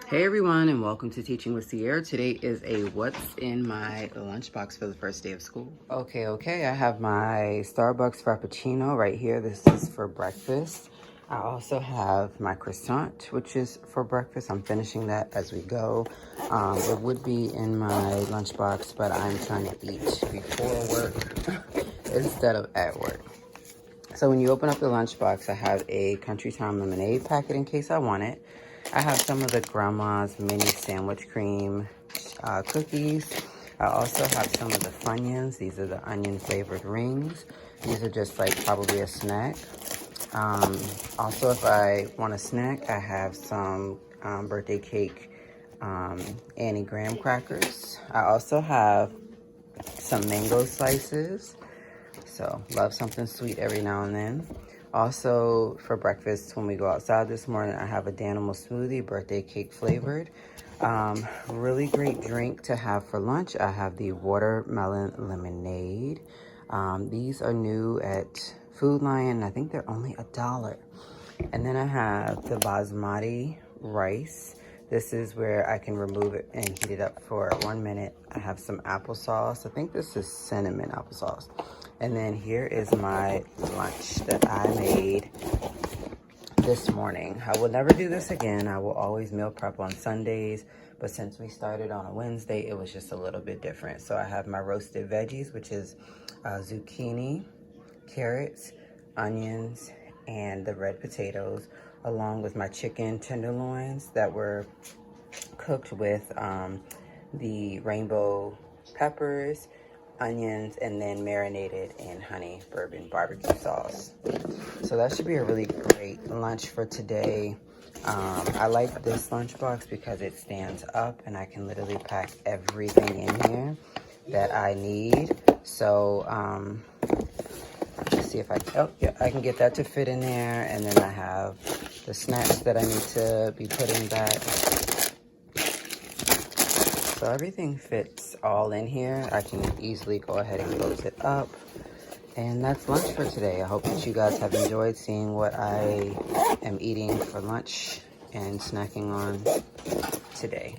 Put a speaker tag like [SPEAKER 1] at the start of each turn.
[SPEAKER 1] Hey everyone, and welcome to Teaching with Sierra. Today is a what's in my lunchbox for the first day of school. Okay, I have my Starbucks Frappuccino right here. This is for breakfast. I also have my croissant, which is for breakfast. I'm finishing that as we go. It would be in my lunchbox, but I'm trying to eat before work instead of at work. So when you open up the lunchbox, I have a Country Time lemonade packet in case I want it. I have some of the Grandma's mini sandwich cream cookies. I also have some of the Funyuns. These are the onion flavored rings. These are just like probably a snack. Also, if I want a snack, I have some birthday cake Annie Graham crackers. I also have some mango slices. So love something sweet every now and then. Also for breakfast, when we go outside this morning, I have a Danimal smoothie, birthday cake flavored. Really great drink to have for lunch. I have the watermelon lemonade. These are new at Food Lion. I think they're only $1. And then I have the basmati rice. This is where I can remove it and heat it up for 1 minute. I have some applesauce. I think this is cinnamon applesauce. And then here is my lunch that I made this morning. I will never do this again. I will always meal prep on Sundays. But since we started on a Wednesday, it was just a little bit different. So I have my roasted veggies, which is zucchini, carrots, onions, and the red potatoes, along with my chicken tenderloins that were cooked with the rainbow peppers, onions, and then marinated in honey bourbon barbecue sauce. So that should be a really great lunch for today. I like this lunchbox because it stands up and I can literally pack everything in here that I need. So let's see if I can get that to fit in there. And then I have the snacks that I need to be putting back. So everything fits all in here. I can easily go ahead and close it up. And that's lunch for today. I hope that you guys have enjoyed seeing what I am eating for lunch and snacking on today.